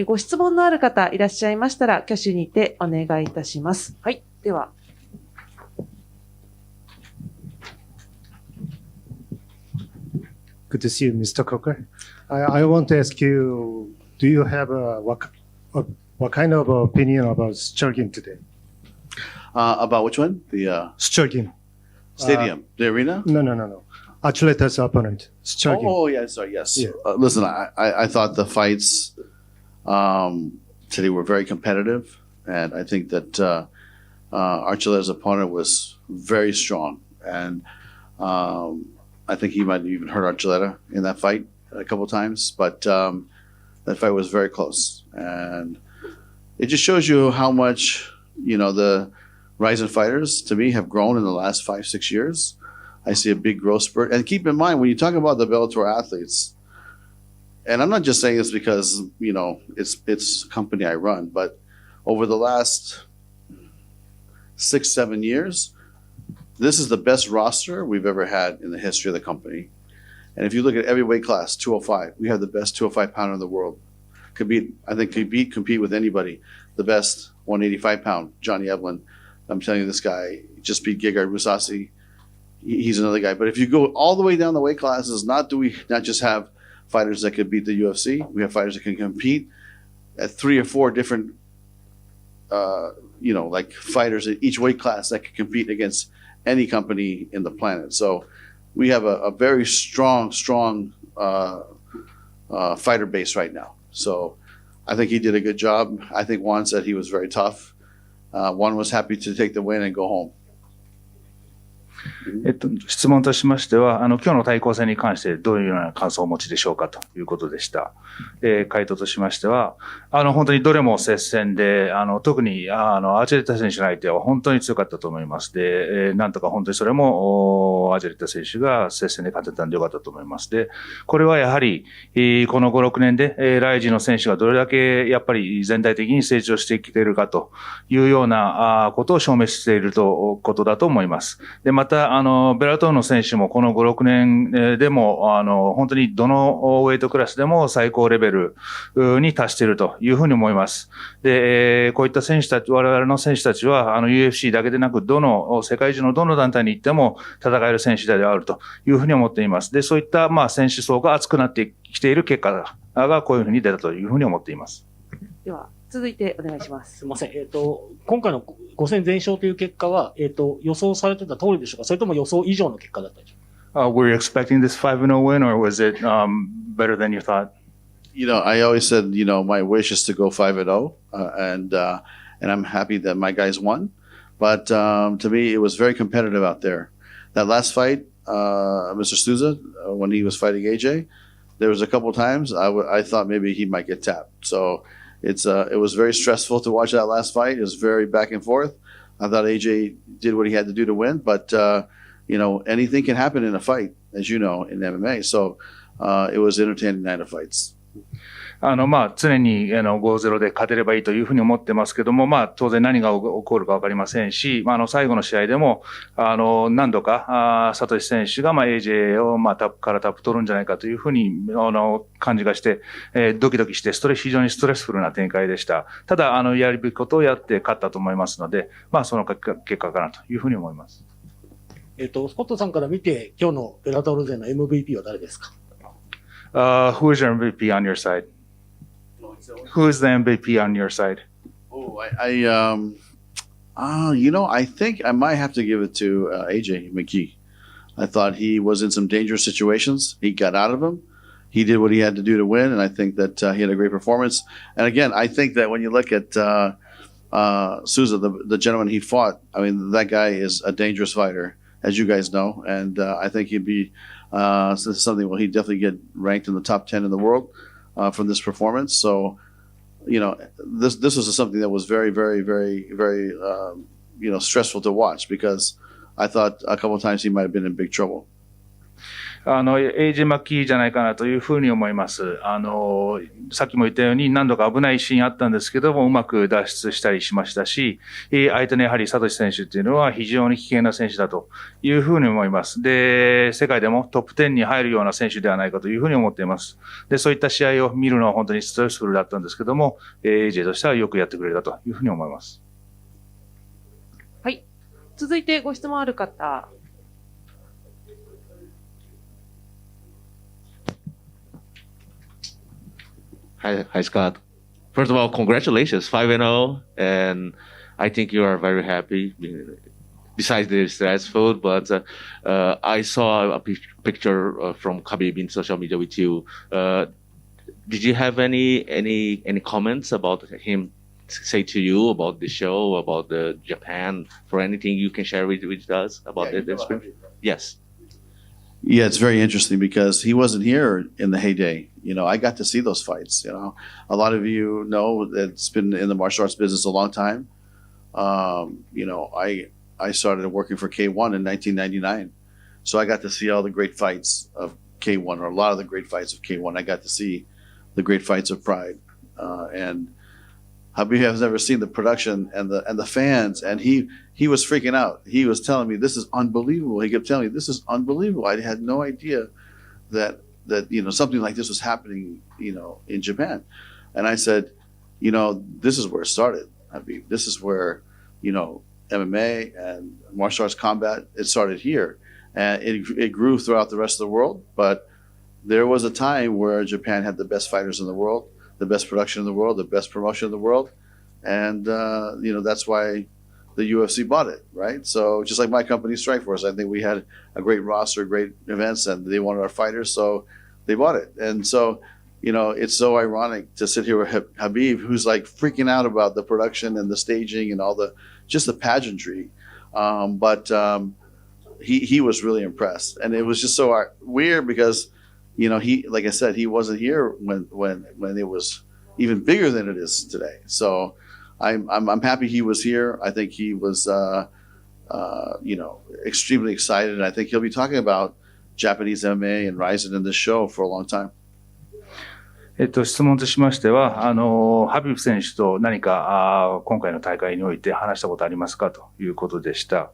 ご質問のある方いらっしゃいましたら、挙手にてお願いいたします。はい。では。Good to see you, Mr. Coker. I want to ask you, do you have what kind of opinion about Sturgeon today? About which one? The Sturgeon. stadium, the arena? No. Archuleta's opponent, Sturgeon. Oh, yeah, sorry, yes. Yeah. Listen, I thought the fights today were very competitive, and I think that Archuleta's opponent was very strong, and I think he might have even hurt Archuleta in that fight a couple of times, but that fight was very close, and it just shows you how much, the Ryzen fighters, to me, have grown in the last 5-6 years. I see a big growth spurt. And keep in mind, when you talk about the Bellator athletes, and I'm not just saying this because, it's a company I run, but over the last 6-7 years, this is the best roster we've ever had in the history of the company. And if you look at every weight class, 205, we have the best 205 pounder in the world. Compete with anybody. The best 185 pound, Johnny Evelyn. I'm telling you, this guy just beat Gegard Mousasi. He's another guy. But if you go all the way down the weight classes, not just have fighters that could beat the UFC, we have fighters that can compete at 3 or 4 different, like fighters at each weight class that can compete against any company in the planet. So we have a very strong fighter base right now. So I think he did a good job. I think Juan said he was very tough. Juan was happy to take the win and go home. 質問としましては、今日の対抗戦に関してどういうような感想をお持ちでしょうかということでした。回答としましては、本当にどれも接戦で、特に、アーチェリッタ選手の相手は本当に強かったと思います。で、なんとか本当にそれも、アーチェリッタ選手が接戦で勝てたんでよかったと思います。で、これはやはり、この5、6年で、ライジンの選手がどれだけやっぱり全体的に成長してきているかというようなことを証明していることだと思います。で、また、ベラトーの選手もこの5、6年でも、本当にどのウェイトクラスでも最高レベルに達しているというふうに思います。で、こういった選手たち、我々の選手たちは、UFC だけでなく、世界中のどの団体に行っても戦える選手であるというふうに思っています。で、そういった、選手層が厚くなってきている結果がこういうふうに出たというふうに思っています。では、続いてお願いします。すみません。今回の5戦全勝という結果は、予想されてた通りでしょうか、それとも予想以上の結果だったでしょうか。Were you expecting this 5-0 win, or was it better than you thought? I always said, my wish is to go 5-0, and I'm happy that my guys won. But to me, it was very competitive out there. That last fight, Mr. Souza, when he was fighting AJ, there was a couple times I thought maybe he might get tapped. So it was very stressful to watch that last fight. It was very back and forth. I thought AJ did what he had to do to win, but anything can happen in a fight, as you know, in MMA. So it was an entertaining night of fights. 常に5-0で勝てればいいというふうに思ってますけども、当然何が起こるかわかりませんし、最後の試合でも、何度か、サトシ選手が、AJ を、タップからタップ取るんじゃないかというふうに、感じがして、ドキドキして、非常にストレスフルな展開でした。ただ、やるべきことをやって勝ったと思いますので、その結果かなというふうに思います。スコットさんから見て、今日のベラトル勢の MVP は誰ですか？Who is your MVP on your side? Who is the MVP on your side? Oh, I think I might have to give it to AJ McKee. I thought he was in some dangerous situations. He got out of them. He did what he had to do to win, and I think that he had a great performance. And again, I think that when you look at Souza, the gentleman he fought, I mean, that guy is a dangerous fighter, as you guys know, and I think he'd be something. Well, he'd definitely get ranked in the top 10 in the world from this performance. So, this was something that was very, very, very, very, stressful to watch because I thought a couple of times he might have been in big trouble. エイジ・マッキーじゃないかなというふうに思います。さっきも言ったように何度か危ないシーンあったんですけども、うまく脱出したりしましたし、相手のやはりサトシ選手っていうのは非常に危険な選手だというふうに思います。で、世界でもトップ10に入るような選手ではないかというふうに思っています。で、そういった試合を見るのは本当にストレスフルだったんですけども、AJ としてはよくやってくれたというふうに思います。はい。続いてご質問ある方。Hi, Scott. First of all, congratulations, 5-0, and I think you are very happy. Besides the stressful, but I saw a picture from Khabib in social media with you. Did you have any comments about him say to you about the show, about the Japan, for anything you can share with us about the experience? Yes. Yeah, it's very interesting because he wasn't here in the heyday. I got to see those fights. A lot of you know that it's been in the martial arts business a long time. I started working for K1 in 1999. So I got to see all the great fights of K1, or a lot of the great fights of K1. I got to see the great fights of Pride. And Khabib has never seen the production and the fans, and he was freaking out. He was telling me, "This is unbelievable." He kept telling me, "This is unbelievable." I had no idea that something like this was happening, in Japan. And I said, this is where it started. Khabib, this is where, MMA and martial arts combat, it started here, and it grew throughout the rest of the world. But there was a time where Japan had the best fighters in the world, the best production in the world, the best promotion in the world. And, that's why the UFC bought it, right? So just like my company, Strikeforce, I think we had a great roster, great events, and they wanted our fighters, so they bought it. And so, it's so ironic to sit here with Khabib, who's like freaking out about the production and the staging and all the pageantry. But he was really impressed. And it was just so weird because, like I said, he wasn't here when it was even bigger than it is today. So I'm happy he was here. I think he was, extremely excited. And I think he'll be talking about Japanese MMA and Ryzen in this show for a long time. 質問としましては、ハビブ選手と何か、今回の大会において話したことありますかということでした。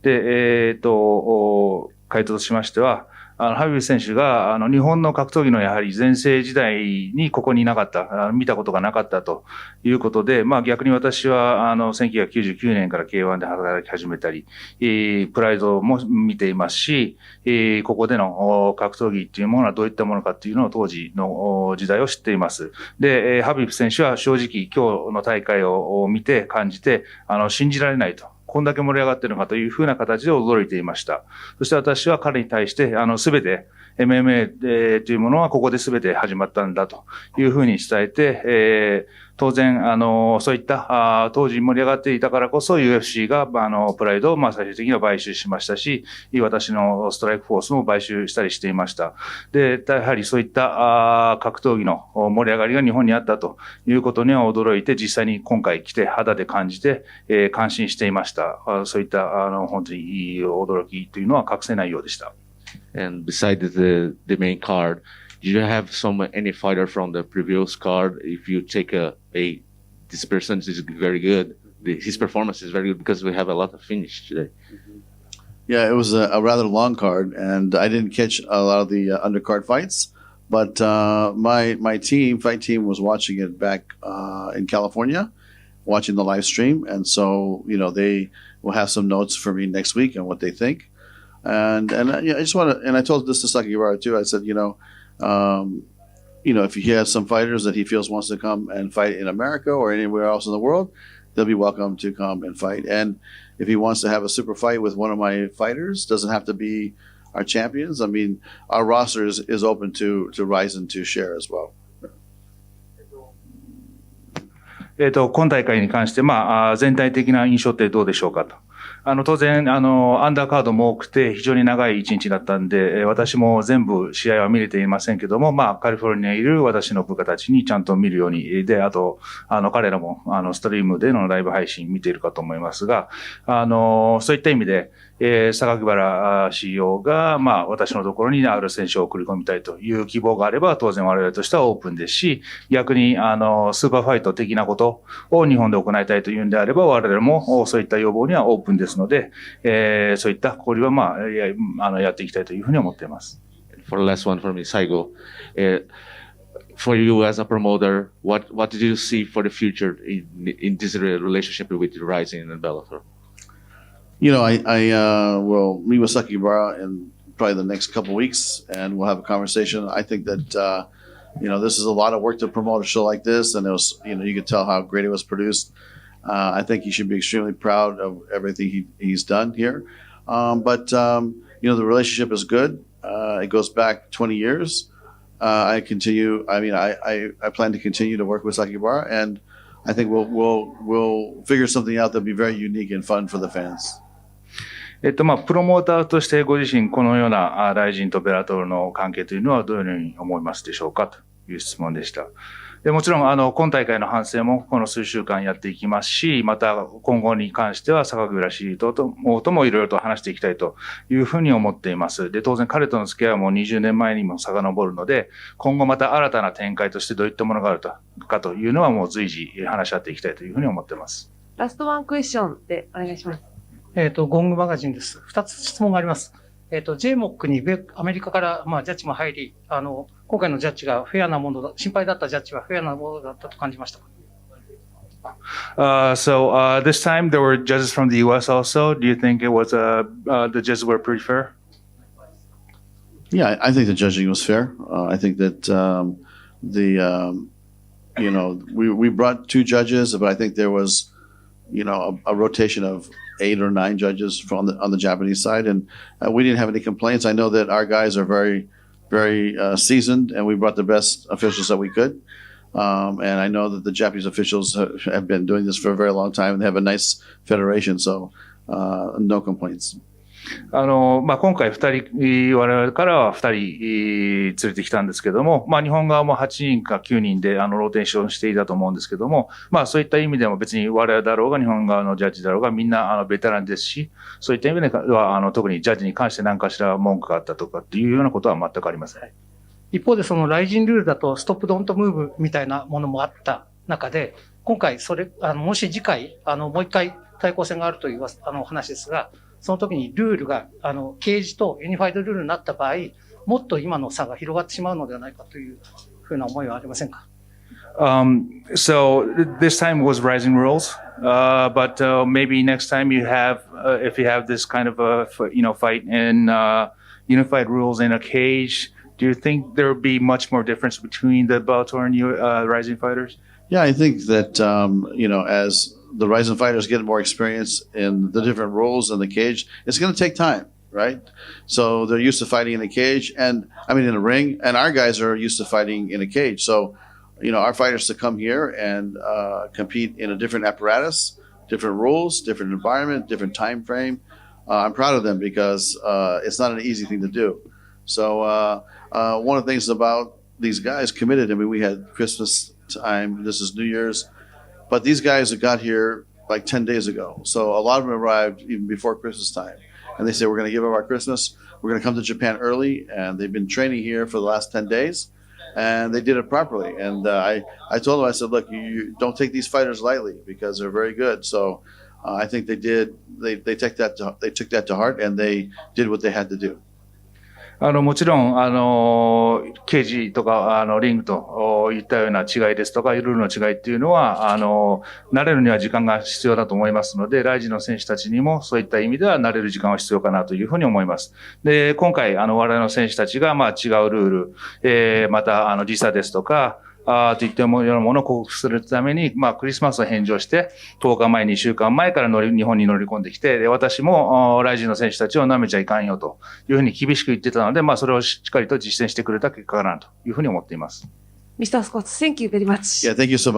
で、回答としましては、ハビブ選手が、日本の格闘技のやはり全盛時代にここにいなかった、見たことがなかったということで、逆に私は、1999年から K1 で働き始めたり、プライドも見ていますし、ここでの格闘技っていうものはどういったものかっていうのを当時の時代を知っています。で、ハビブ選手は正直今日の大会を見て感じて、信じられないと。こんだけ盛り上がっているのかというふうな形で驚いていました。そして私は彼に対して、すべて MMA というものはここで全て始まったんだというふうに伝えて、当然、そういった当時盛り上がっていたからこそ UFC がプライドを最終的には買収しましたし、私のストライクフォースも買収したりしていました。で、やはりそういった格闘技の盛り上がりが日本にあったということには驚いて、実際に今回来て肌で感じて、感心していました。そういった本当に驚きというのは隠せないようでした。And besides the main card, do you have any fighter from the previous card? If you take this person is very good, his performance is very good because we have a lot of finish today. Yeah, it was a rather long card, and I didn't catch a lot of the undercard fights. But my fight team was watching it back in California, watching the live stream, and so they will have some notes for me next week on what they think. And I just want to, and I told this to Sakakibara too. I said, if he has some fighters that he feels wants to come and fight in America or anywhere else in the world, they'll be welcome to come and fight. And if he wants to have a super fight with one of my fighters, doesn't have to be our champions. I mean, our roster is open to Ryzen to share as well. 今大会に関して、全体的な印象ってどうでしょうかと。当然、アンダーカードも多くて非常に長い一日だったんで、私も全部試合は見れていませんけども、カリフォルニアにいる私の部下たちにちゃんと見るように、で、あと、彼らも、ストリームでのライブ配信見ているかと思いますが、そういった意味で、榊原CEO が、私のところにある選手を送り込みたいという希望があれば、当然我々としてはオープンですし、逆に、スーパーファイト的なことを日本で行いたいというんであれば、我々もそういった要望にはオープンですので、そういった交流は、やっていきたいというふうに思っています。For the last one for me, Saigo. For you as a promoter, what did you see for the future in this relationship with Rising and Bellator? You know, I will meet with Sakakibara in probably the next couple weeks, and we'll have a conversation. I think that this is a lot of work to promote a show like this, and it was, you could tell how great it was produced. I think he should be extremely proud of everything he's done here. But the relationship is good. It goes back 20 years. I plan to continue to work with Sakakibara, and I think we'll figure something out that'll be very unique and fun for the fans. プロモーターとしてご自身このようなライジンとベラトルの関係というのはどのように思いますでしょうかという質問でした。でもちろん今大会の反省もこの数週間やっていきますし、また今後に関しては榊原氏ともいろいろと話していきたいというふうに思っています。で、当然彼との付き合いはもう20年前にも遡るので、今後また新たな展開としてどういったものがあるかというのはもう随時話し合っていきたいというふうに思っています。ラストワンクエスチョンでお願いします。ゴングマガジンです。2つ質問があります。JMOC にアメリカから、ジャッジも入り、今回のジャッジがフェアなものだ、心配だったジャッジはフェアなものだったと感じましたか？This time there were judges from the U.S. also. Do you think it was the judges were pretty fair? Yeah, I think the judging was fair. I think that we brought 2 judges, but I think there was a rotation of 8 or 9 judges on the Japanese side, and we didn't have any complaints. I know that our guys are very, very seasoned, and we brought the best officials that we could. And I know that the Japanese officials have been doing this for a very long time, and they have a nice federation, so no complaints. 今回我々からは2人連れてきたんですけども、日本側も8人か9人でローテーションしていたと思うんですけども、そういった意味でも別に我々だろうが日本側のジャッジだろうがみんなベテランですし、そういった意味では特にジャッジに関して何かしら文句があったとかっていうようなことは全くありません。一方でそのライジンルールだとストップドントムーブみたいなものもあった中で、今回もし次回もう一回対抗戦があるという話ですが、その時にルールがケージとユニファイドルールになった場合、もっと今の差が広がってしまうのではないかというふうな思いはありませんか？So this time was rising rules, but maybe next time if you have this kind of a fight in unified rules in a cage, do you think there would be much more difference between the Bellator and rising fighters? Yeah, I think that as the rising fighters get more experience in the different rules in the cage, it's going to take time, right? So they're used to fighting in a cage, in a ring, and our guys are used to fighting in a cage. So, our fighters to come here and compete in a different apparatus, different rules, different environment, different time frame. I'm proud of them because it's not an easy thing to do. So one of the things about these guys committed, we had Christmas time, this is New Year's, but these guys have got here like 10 days ago. So a lot of them arrived even before Christmas time. And they said, we're going to give up our Christmas. We're going to come to Japan early. And they've been training here for the last 10 days. And they did it properly. And I told them, I said, look, you don't take these fighters lightly because they're very good. So I think they did. They took that to heart, and they did what they had to do. もちろん、ケージとか、リングといったような違いですとか、ルールの違いっていうのは、慣れるには時間が必要だと思いますので、ライジンの選手たちにもそういった意味では慣れる時間は必要かなというふうに思います。で、今回、我々の選手たちが、違うルール、また、時差ですとか、といったようなものを克服するために、クリスマスを返上して、10日前、2週間前から日本に乗り込んできて、で、私も、ライジンの選手たちを舐めちゃいかんよというふうに厳しく言ってたので、それをしっかりと実践してくれた結果かなというふうに思っています。Mr. Scott, thank you very much. Yeah, thank you so much.